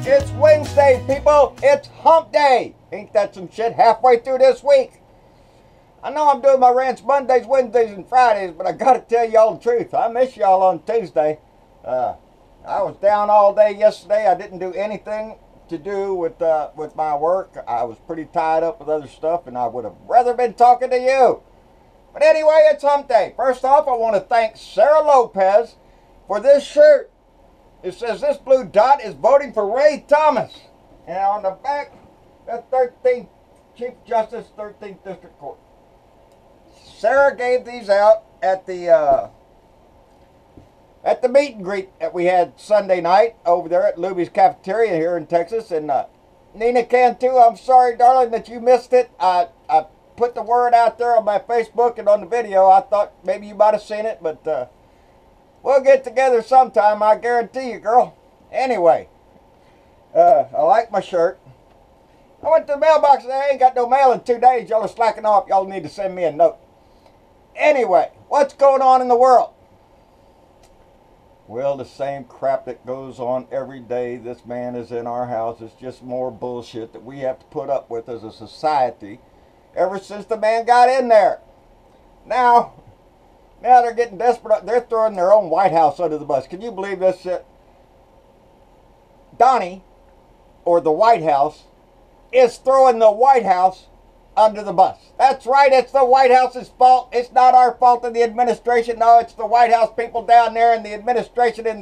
It's Wednesday, people. It's hump day. Ain't that some shit halfway through this week? I know I'm doing my rants Mondays, Wednesdays, and Fridays, but I gotta tell y'all the truth. I miss y'all on Tuesday. I was down all day yesterday. I didn't do anything to do with my work. I was pretty tied up with other stuff, and I would have rather been talking to you. But anyway, it's hump day. First off, I want to thank Sarah Lopez for this shirt. It says, "This blue dot is voting for Ray Thomas." And on the back, that's 13th Chief Justice, 13th District Court. Sarah gave these out at the meet and greet that we had Sunday night over there at Luby's Cafeteria here in Texas. And Nina can too. I'm sorry, darling, that you missed it. I put the word out there on my Facebook and on the video. I thought maybe you might have seen it, but we'll get together sometime, I guarantee you, girl. Anyway, I like my shirt. I went to the mailbox and I ain't got no mail in 2 days. Y'all are slacking off. Y'all need to send me a note. Anyway, what's going on in the world? Well, the same crap that goes on every day. This man is in our house. It's just more bullshit that we have to put up with as a society ever since the man got in there. Now they're getting desperate. They're throwing their own White House under the bus. Can you believe this shit? Donnie, or the White House, is throwing the White House under the bus. That's right, it's the White House's fault. It's not our fault in the administration. No, it's the White House people down there in the administration in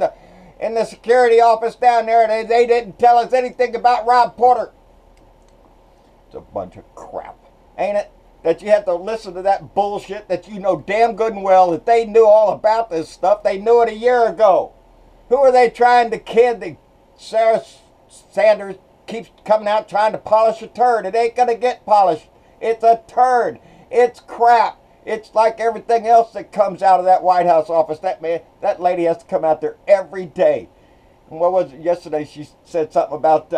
the security office down there. They didn't tell us anything about Rob Porter. It's a bunch of crap, ain't it? That you have to listen to that bullshit that you know damn good and well that they knew all about this stuff. They knew it a year ago. Who are they trying to kid? Sarah Sanders keeps coming out trying to polish a turd. It ain't gonna get polished. It's a turd. It's crap. It's like everything else that comes out of that White House office. That lady has to come out there every day. And what was it yesterday? She said something about,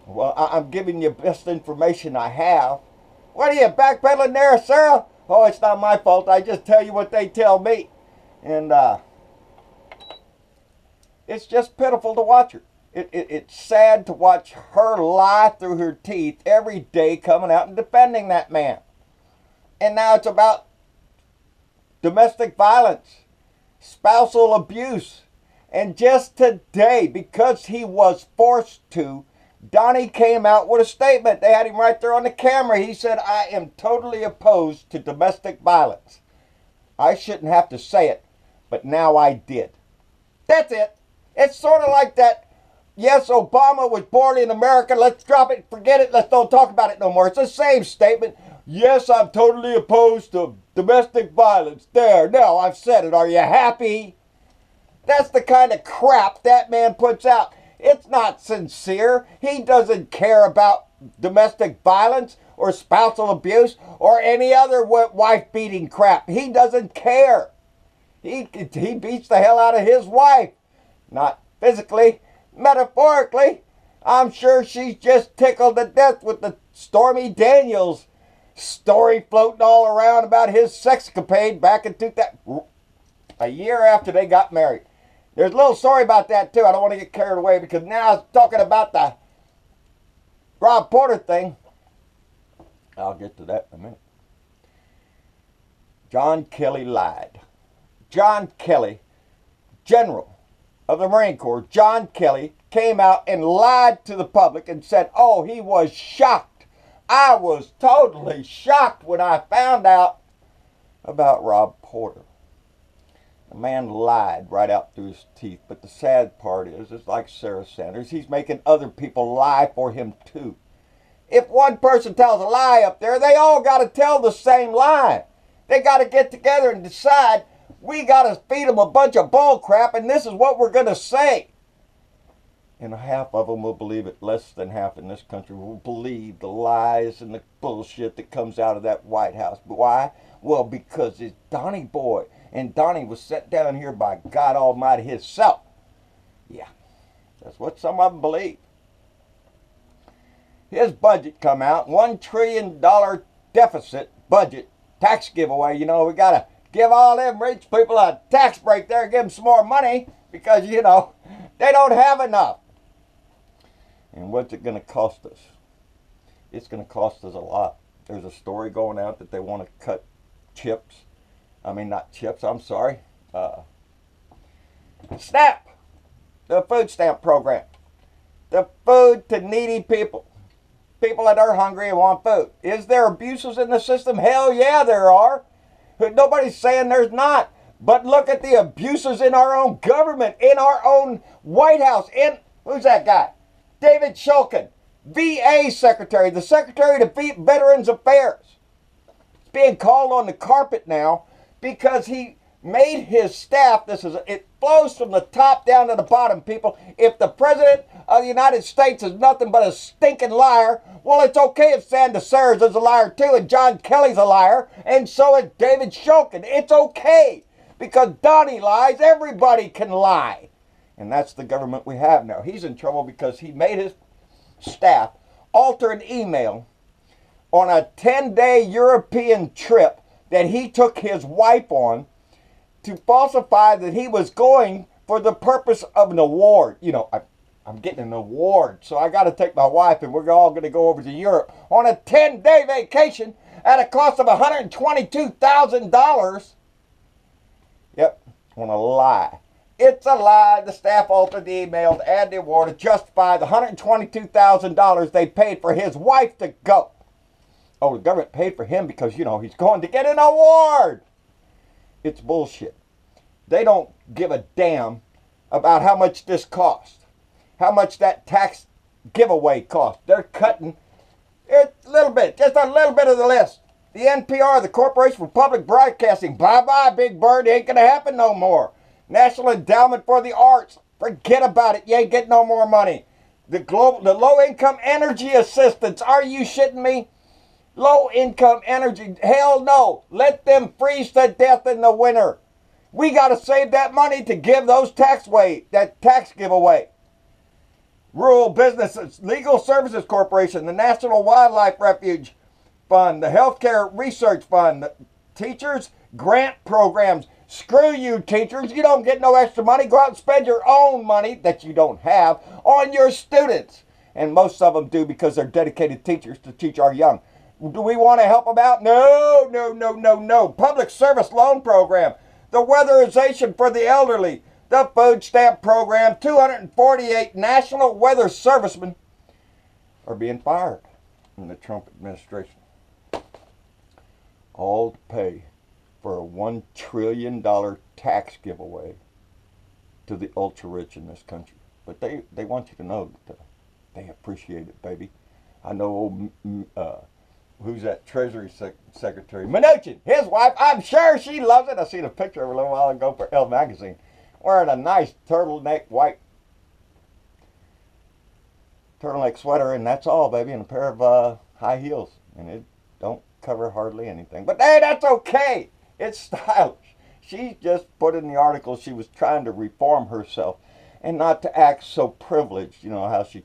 well, I'm giving you best information I have. What are you, backpedaling there, Sarah? Oh, it's not my fault. I just tell you what they tell me. And it's just pitiful to watch her. It's sad to watch her lie through her teeth every day, coming out and defending that man. And now it's about domestic violence, spousal abuse. And just today, because he was forced to, Donnie came out with a statement. They had him right there on the camera. He said, "I am totally opposed to domestic violence." I shouldn't have to say it, but now I did. That's it. It's sort of like that, yes, Obama was born in America. Let's drop it, forget it, let's don't talk about it no more. It's the same statement. Yes, I'm totally opposed to domestic violence. There, now I've said it. Are you happy? That's the kind of crap that man puts out. It's not sincere. He doesn't care about domestic violence or spousal abuse or any other wife-beating crap. He doesn't care. He beats the hell out of his wife. Not physically, metaphorically. I'm sure she's just tickled to death with the Stormy Daniels story floating all around about his sexcapade back in a year after they got married. There's a little story about that too. I don't want to get carried away because now I'm talking about the Rob Porter thing. I'll get to that in a minute. John Kelly lied. John Kelly, General of the Marine Corps, John Kelly, came out and lied to the public and said, oh, he was shocked. I was totally shocked when I found out about Rob Porter. The man lied right out through his teeth. But the sad part is, it's like Sarah Sanders. He's making other people lie for him too. If one person tells a lie up there, they all got to tell the same lie. They got to get together and decide, we got to feed them a bunch of bull crap, and this is what we're going to say. And half of them will believe it. Less than half in this country will believe the lies and the bullshit that comes out of that White House. Why? Well, because it's Donnie boy. And Donnie was set down here by God Almighty himself. Yeah, that's what some of them believe. His budget come out, $1 trillion deficit budget, tax giveaway. You know, we got to give all them rich people a tax break there, give them some more money because, you know, they don't have enough. And what's it going to cost us? It's going to cost us a lot. There's a story going out that they want to cut chips. I mean, not chips, I'm sorry. SNAP, the food stamp program. The food to needy people. People that are hungry and want food. Is there abuses in the system? Hell yeah, there are. Nobody's saying there's not. But look at the abuses in our own government, in our own White House. Who's that guy? David Shulkin, VA Secretary, the Secretary to Veterans Affairs. He's being called on the carpet now because he made his staff, it flows from the top down to the bottom, people. If the President of the United States is nothing but a stinking liar, well, it's okay if Sanders is a liar too, and John Kelly's a liar, and so is David Shulkin. It's okay, because Donnie lies, everybody can lie. And that's the government we have now. He's in trouble because he made his staff alter an email on a 10-day European trip that he took his wife on to falsify that he was going for the purpose of an award. You know, I'm getting an award, so I got to take my wife, and we're all going to go over to Europe on a 10-day vacation at a cost of $122,000. Yep, on a lie. It's a lie. The staff altered the email to add the award to justify the $122,000 they paid for his wife to go. Oh, the government paid for him because, you know, he's going to get an award. It's bullshit. They don't give a damn about how much this cost, how much that tax giveaway cost. They're cutting a little bit, just a little bit of the list. The NPR, the Corporation for Public Broadcasting, bye-bye, Big Bird, it ain't going to happen no more. National Endowment for the Arts, forget about it, you ain't getting no more money. The low-income energy assistance, are you shitting me? Low-income energy, hell no. Let them freeze to death in the winter. We got to save that money to give those that tax giveaway. Rural businesses, Legal Services Corporation, the National Wildlife Refuge Fund, the Healthcare Research Fund, the teachers, grant programs. Screw you, teachers. You don't get no extra money. Go out and spend your own money that you don't have on your students. And most of them do because they're dedicated teachers to teach our young. Do we want to help them out? No, no, no, no, no. Public Service Loan Program, the weatherization for the elderly, the food stamp program, 248 national weather servicemen are being fired in the Trump administration. All to pay for a $1 trillion tax giveaway to the ultra-rich in this country. But they want you to know that they appreciate it, baby. I know who's that Treasury Secretary? Mnuchin, his wife, I'm sure she loves it. I seen a picture of her a little while ago for Elle magazine, wearing a nice white turtleneck sweater, and that's all, baby, and a pair of high heels, and it don't cover hardly anything. But hey, that's okay. It's stylish. She just put in the article she was trying to reform herself and not to act so privileged. You know how she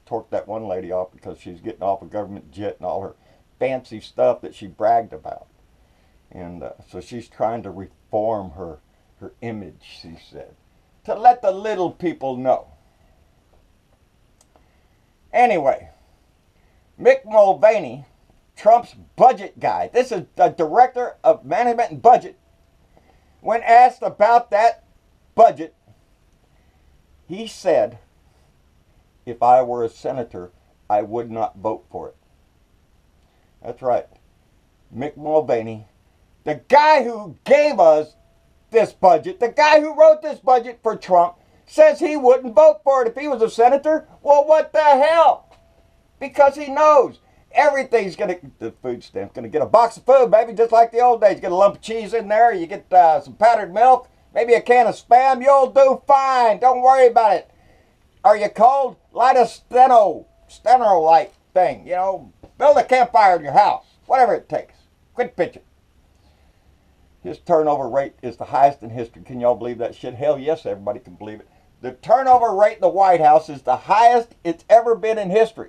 torqued that one lady off because she's getting off a government jet and all her fancy stuff that she bragged about. And so she's trying to reform her image, she said, to let the little people know. Anyway, Mick Mulvaney, Trump's budget guy, this is the director of management and budget, when asked about that budget, he said, if I were a senator, I would not vote for it. That's right. Mick Mulvaney, the guy who gave us this budget, the guy who wrote this budget for Trump, says he wouldn't vote for it if he was a senator. Well, what the hell? Because he knows everything's the food stamp's going to get a box of food, baby, just like the old days. Get a lump of cheese in there, you get some powdered milk, maybe a can of Spam, you'll do fine. Don't worry about it. Are you cold? Light a steno light thing, you know. Build a campfire in your house, whatever it takes. Quit bitching. His turnover rate is the highest in history. Can y'all believe that shit? Hell yes, everybody can believe it. The turnover rate in the White House is the highest it's ever been in history.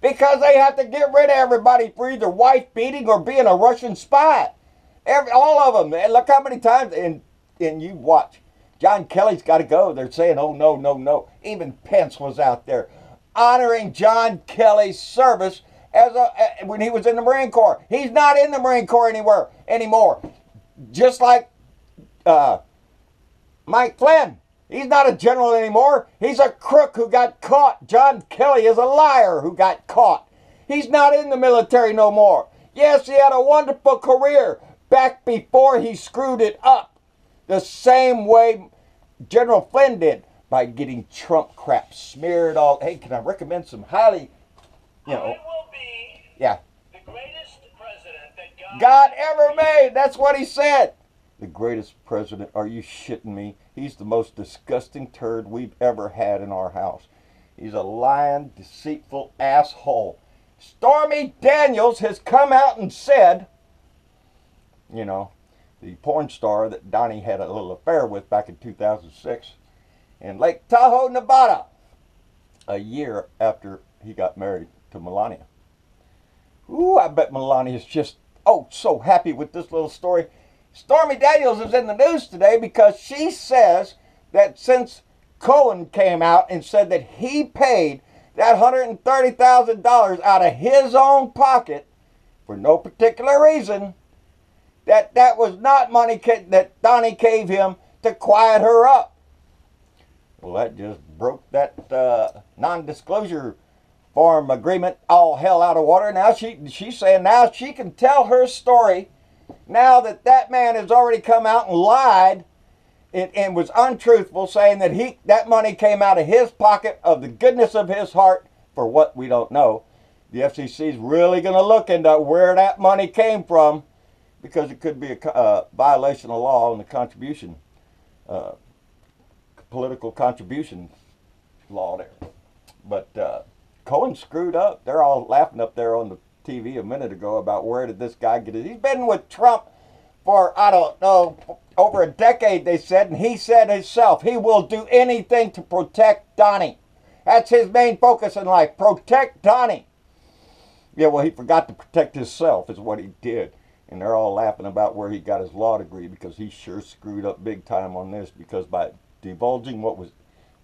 Because they have to get rid of everybody for either wife beating or being a Russian spy. All of them. And look how many times, and you watch. John Kelly's got to go. They're saying, oh, no, no, no. Even Pence was out there. honoring John Kelly's service when he was in the Marine Corps. He's not in the Marine Corps anymore. Just like Mike Flynn. He's not a general anymore. He's a crook who got caught. John Kelly is a liar who got caught. He's not in the military no more. Yes, he had a wonderful career back before he screwed it up. The same way General Flynn did, by getting Trump crap smeared all. Hey, can I recommend some highly, I will be yeah, the greatest president that God ever made. That's what he said. The greatest president? Are you shitting me? He's the most disgusting turd we've ever had in our house. He's a lying, deceitful asshole. Stormy Daniels has come out and said, you know, the porn star that Donnie had a little affair with back in 2006 in Lake Tahoe, Nevada, a year after he got married to Melania. Ooh, I bet Melania's just, so happy with this little story. Stormy Daniels is in the news today because she says that since Cohen came out and said that he paid that $130,000 out of his own pocket for no particular reason, that was not money that Donnie gave him to quiet her up. Well, that just broke that non-disclosure form agreement all hell out of water. Now she's saying now she can tell her story now that man has already come out and lied and was untruthful, saying that that money came out of his pocket of the goodness of his heart for what we don't know. The FCC is really going to look into where that money came from, because it could be a violation of law on the contribution, political contribution law there. But Cohen screwed up. They're all laughing up there on the TV a minute ago about where did this guy get it. He's been with Trump for, I don't know, over a decade, they said, and he said himself, he will do anything to protect Donnie. That's his main focus in life, protect Donnie. Yeah, well, he forgot to protect himself is what he did. And they're all laughing about where he got his law degree, because he sure screwed up big time on this, because by divulging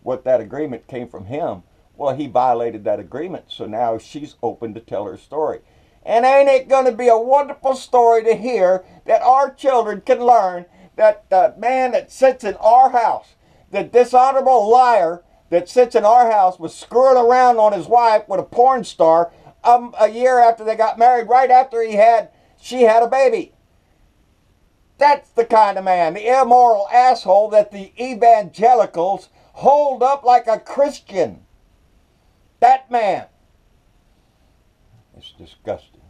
what that agreement came from him, well, he violated that agreement. So now she's open to tell her story. And ain't it going to be a wonderful story to hear that our children can learn that the man that sits in our house, the dishonorable liar that sits in our house, was screwing around on his wife with a porn star a year after they got married, right after she had a baby. That's the kind of man, the immoral asshole that the evangelicals hold up like a Christian. That man. It's disgusting.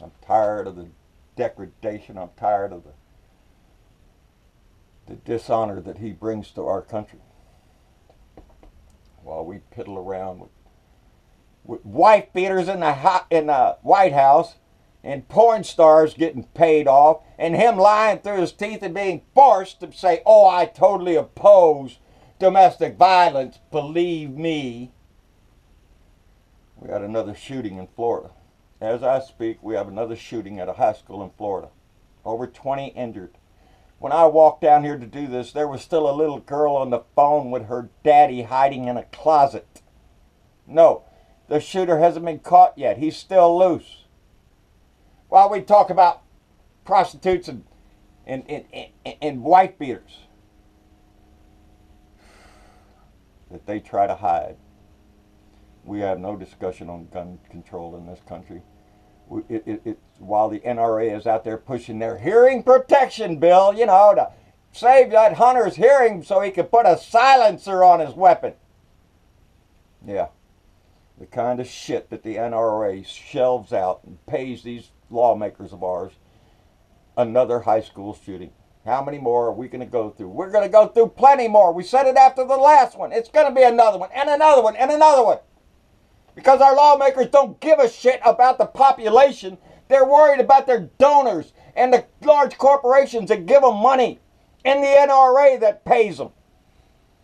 I'm tired of the degradation. I'm tired of the dishonor that he brings to our country. While we piddle around with wife beaters in the White House, and porn stars getting paid off, and him lying through his teeth and being forced to say, I totally oppose domestic violence, believe me. We had another shooting in Florida. As I speak, we have another shooting at a high school in Florida. Over 20 injured. When I walked down here to do this, there was still a little girl on the phone with her daddy hiding in a closet. No, the shooter hasn't been caught yet. He's still loose. While we talk about prostitutes and wife beaters that they try to hide. We have no discussion on gun control in this country. While the NRA is out there pushing their hearing protection bill, to save that hunter's hearing so he could put a silencer on his weapon. Yeah. The kind of shit that the NRA shelves out and pays these lawmakers of ours. Another high school shooting. How many more are we going to go through? We're going to go through plenty more. We said it after the last one. It's going to be another one, and another one, and another one. Because our lawmakers don't give a shit about the population. They're worried about their donors and the large corporations that give them money, and the NRA that pays them.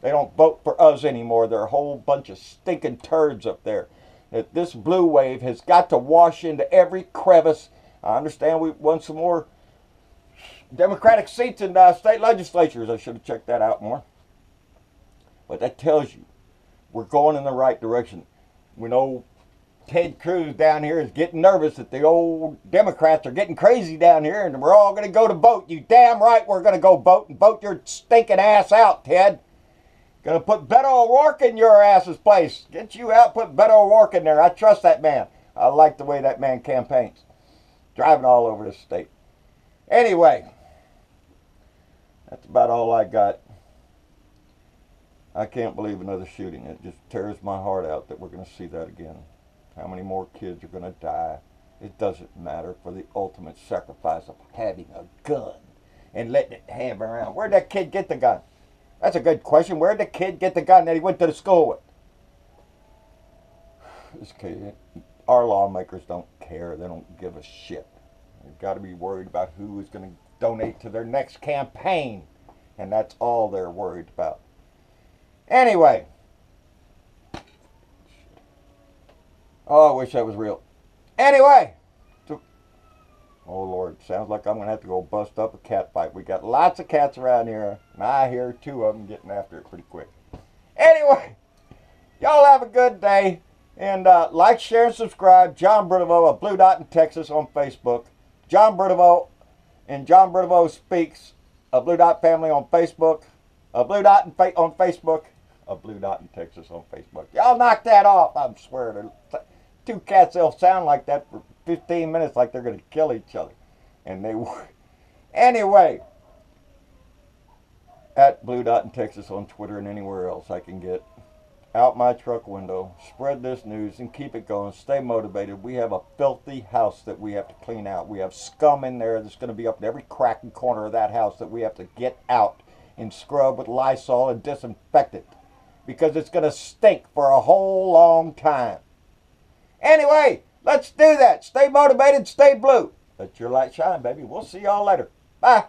They don't vote for us anymore. They're a whole bunch of stinking turds up there. That this blue wave has got to wash into every crevice. I understand we won some more Democratic seats in state legislatures. I should have checked that out more. But that tells you we're going in the right direction. We know Ted Cruz down here is getting nervous that the old Democrats are getting crazy down here and we're all going to go to vote. You damn right we're going to go vote and vote your stinking ass out, Ted. Going to put Beto O'Rourke in your ass's place. Get you out, put Beto O'Rourke in there. I trust that man. I like the way that man campaigns. Driving all over the state. Anyway, that's about all I got. I can't believe another shooting. It just tears my heart out that we're going to see that again. How many more kids are going to die? It doesn't matter for the ultimate sacrifice of having a gun and letting it hammer around. Where'd that kid get the gun? That's a good question. Where'd the kid get the gun that he went to the school with? This kid, our lawmakers don't care. They don't give a shit. They've got to be worried about who is going to donate to their next campaign. And that's all they're worried about. Anyway. Oh, I wish that was real. Anyway. Oh, Lord. Sounds like I'm going to have to go bust up a cat fight. We got lots of cats around here. And I hear 2 of them getting after it pretty quick. Anyway. Y'all have a good day. And like, share, and subscribe. John Brunavo of Blue Dot in Texas on Facebook. John Brunavo and John Brunavo Speaks. A Blue Dot Family on Facebook. A Blue Dot on Facebook. A Blue Dot in Texas on Facebook. Y'all knock that off. I'm swearing. 2 cats, they'll sound like that for 15 minutes like they're going to kill each other. And they were. Anyway. At Blue Dot in Texas on Twitter and anywhere else I can get. Out my truck window. Spread this news and keep it going. Stay motivated. We have a filthy house that we have to clean out. We have scum in there that's going to be up in every crack and corner of that house that we have to get out and scrub with Lysol and disinfect it. Because it's going to stink for a whole long time. Anyway, let's do that. Stay motivated. Stay blue. Let your light shine, baby. We'll see y'all later. Bye.